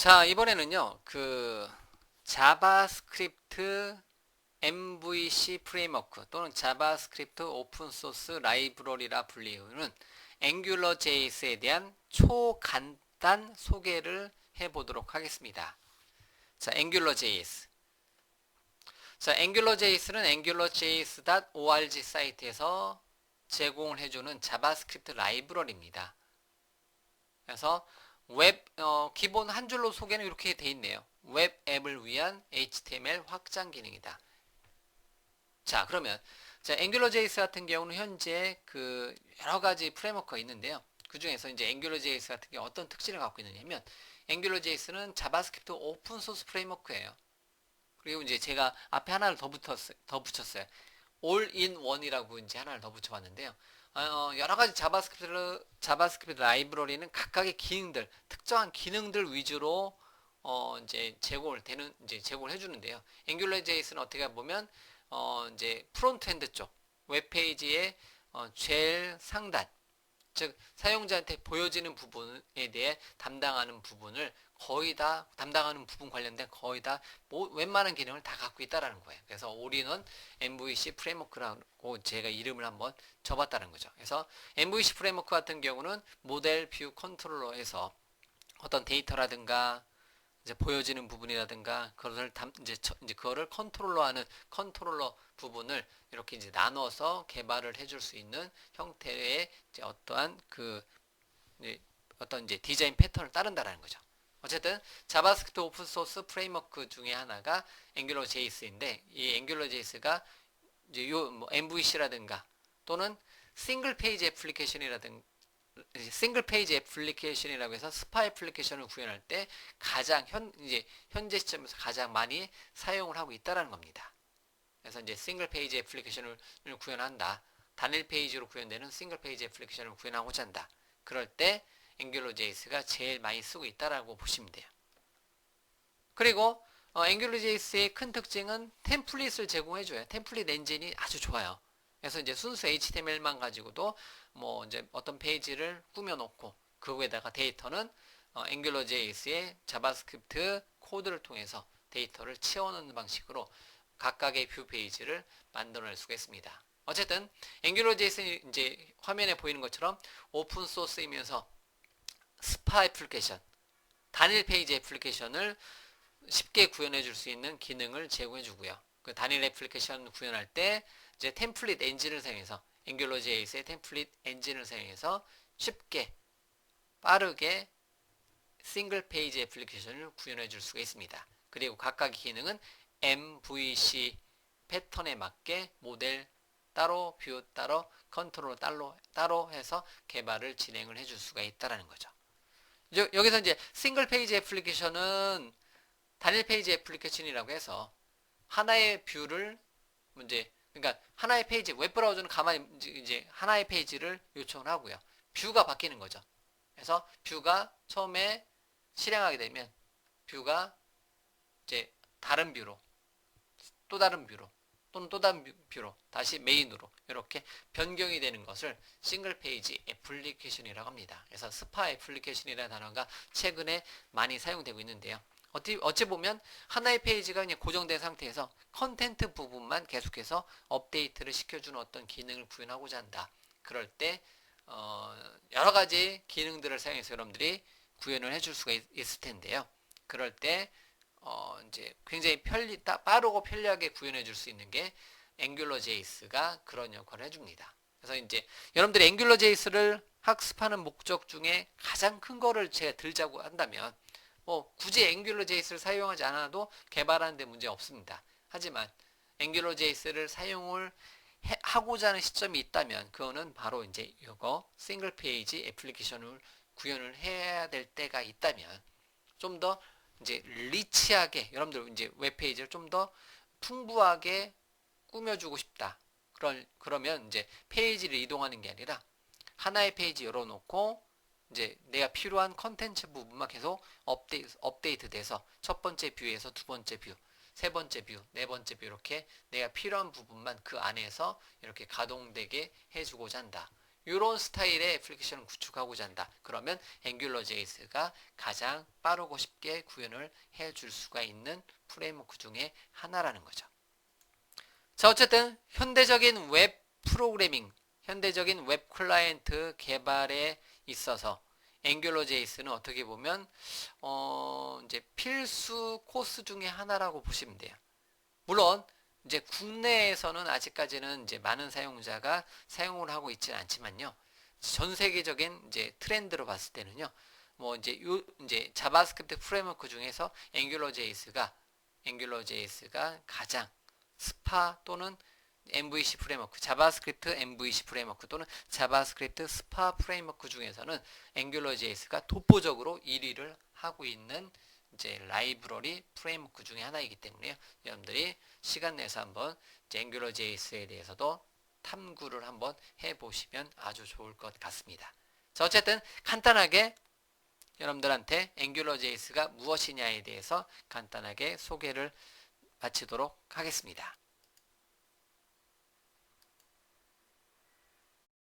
자, 이번에는요, 자바스크립트 MVC 프레임워크 또는 자바스크립트 오픈소스 라이브러리라 불리우는 앵귤러 JS에 대한 초간단 소개를 해보도록 하겠습니다. 자, 앵귤러 JS. 자, 앵귤러 JS는 angularjs.org 사이트에서 제공을 해주는 자바스크립트 라이브러리입니다. 그래서 기본 한 줄로 소개는 이렇게 돼 있네요. 웹 앱을 위한 HTML 확장 기능이다. 자, 그러면 자, AngularJS 같은 경우는 현재 여러 가지 프레임워크가 있는데요. 그 중에서 이제 AngularJS 같은 경우 어떤 특징을 갖고 있느냐면 AngularJS는 자바스크립트 오픈 소스 프레임워크예요. 그리고 이제 제가 앞에 하나를 더 붙였어요. 올인원이라고 이제 하나를 더 붙여봤는데요. 여러 가지 자바스크립트 라이브러리는 각각의 기능들, 특정한 기능들 위주로 이제 제공을 해주는데요. AngularJS는 어떻게 보면 이제 프론트엔드 쪽 웹페이지의 제일 상단, 즉 사용자한테 보여지는 부분에 대해 담당하는 부분을 거의 다 담당하는 부분 관련된 거의 다 웬만한 기능을 다 갖고 있다라는 거예요. 그래서 올인원 MVC 프레임워크라고 제가 이름을 한번 줘봤다는 거죠. 그래서 MVC 프레임워크 같은 경우는 모델 뷰 컨트롤러에서 어떤 데이터라든가 이제 보여지는 부분이라든가 그것을 이제 그거를 컨트롤러하는 컨트롤러 부분을 이렇게 이제 나눠서 개발을 해줄 수 있는 형태의 이제 어떤 이제 디자인 패턴을 따른다라는 거죠. 어쨌든 자바스크립트 오픈 소스 프레임워크 중에 하나가 앵귤러 JS인데 이 앵귤러 JS가 이제 요 MVC라든가 또는 싱글 페이지 애플리케이션이라든가 싱글 페이지 애플리케이션이라고 해서 스파 애플리케이션을 구현할 때 이제 현재 시점에서 가장 많이 사용을 하고 있다라는 겁니다. 그래서 이제 싱글 페이지 애플리케이션을 구현한다. 단일 페이지로 구현되는 싱글 페이지 애플리케이션을 구현하고자 한다. 그럴 때 AngularJS가 제일 많이 쓰고 있다라고 보시면 돼요. 그리고 AngularJS의 큰 특징은 템플릿을 제공해줘요. 템플릿 엔진이 아주 좋아요. 그래서 이제 순수 HTML만 가지고도 뭐 이제 어떤 페이지를 꾸며놓고 그 위에다가 데이터는 AngularJS의 자바스크립트 코드를 통해서 데이터를 채워넣는 방식으로 각각의 뷰 페이지를 만들어낼 수가 있습니다. 어쨌든 AngularJS는 이제 화면에 보이는 것처럼 오픈 소스이면서 스파 애플리케이션, 단일 페이지 애플리케이션을 쉽게 구현해 줄 수 있는 기능을 제공해 주고요. 그 단일 애플리케이션 구현할 때 이제 템플릿 엔진을 사용해서 AngularJS의 템플릿 엔진을 사용해서 쉽게 빠르게 싱글 페이지 애플리케이션을 구현해 줄 수가 있습니다. 그리고 각각의 기능은 MVC 패턴에 맞게 모델 따로, 뷰 따로, 컨트롤 따로 해서 개발을 진행을 해줄 수가 있다는 거죠. 여기서 이제 싱글 페이지 애플리케이션은 단일 페이지 애플리케이션이라고 해서 하나의 뷰를 이제 그러니까 하나의 페이지 웹브라우저는 가만히 이제 하나의 페이지를 요청을 하고요. 뷰가 바뀌는 거죠. 그래서 뷰가 처음에 실행하게 되면 뷰가 이제 다른 뷰로 또 다른 뷰로 또는 또 다른 뷰로 다시 메인으로 이렇게 변경이 되는 것을 싱글 페이지 애플리케이션이라고 합니다. 그래서 스파 애플리케이션이라는 단어가 최근에 많이 사용되고 있는데요. 어찌 보면 하나의 페이지가 그냥 고정된 상태에서 컨텐트 부분만 계속해서 업데이트를 시켜주는 어떤 기능을 구현하고자 한다. 그럴 때 여러 가지 기능들을 사용해서 여러분들이 구현을 해줄 수가 있을 텐데요. 그럴 때 이제 굉장히 빠르고 편리하게 구현해 줄 수 있는 게 AngularJS가 그런 역할을 해줍니다. 그래서 이제 여러분들이 AngularJS를 학습하는 목적 중에 가장 큰 거를 제가 들자고 한다면 뭐 굳이 AngularJS를 사용하지 않아도 개발하는 데 문제 없습니다. 하지만 AngularJS를 사용을 하고자 하는 시점이 있다면 그거는 바로 이제 이거 싱글 페이지 애플리케이션을 구현을 해야 될 때가 있다면 좀 더 이제 리치하게 여러분들 이제 웹페이지를 좀 더 풍부하게 꾸며주고 싶다. 그러면 이제 페이지를 이동하는 게 아니라 하나의 페이지 열어놓고 이제 내가 필요한 컨텐츠 부분만 계속 업데이트 돼서 첫 번째 뷰에서 두 번째 뷰, 세 번째 뷰, 네 번째 뷰 이렇게 내가 필요한 부분만 그 안에서 이렇게 가동되게 해주고자 한다. 이런 스타일의 애플리케이션을 구축하고자 한다. 그러면 앵귤러JS가 가장 빠르고 쉽게 구현을 해줄 수가 있는 프레임워크 중에 하나라는 거죠. 자, 어쨌든 현대적인 웹 프로그래밍, 현대적인 웹 클라이언트 개발에 있어서 앵귤러JS는 어떻게 보면 이제 필수 코스 중에 하나라고 보시면 돼요. 물론 이제 국내에서는 아직까지는 이제 많은 사용자가 사용을 하고 있지는 않지만요. 전 세계적인 이제 트렌드로 봤을 때는요. 뭐 이제 자바스크립트 프레임워크 중에서 앵귤러JS가 가장 스파 또는 MVC 프레임워크, 자바스크립트 MVC 프레임워크 또는 자바스크립트 스파 프레임워크 중에서는 앵귤러JS가 독보적으로 1위를 하고 있는 이제 라이브러리 프레임워크 중에 하나이기 때문에요. 여러분들이 시간 내서 한번 앵귤러JS에 대해서도 탐구를 한번 해보시면 아주 좋을 것 같습니다. 자, 어쨌든 간단하게 여러분들한테 앵귤러JS가 무엇이냐에 대해서 간단하게 소개를 마치도록 하겠습니다.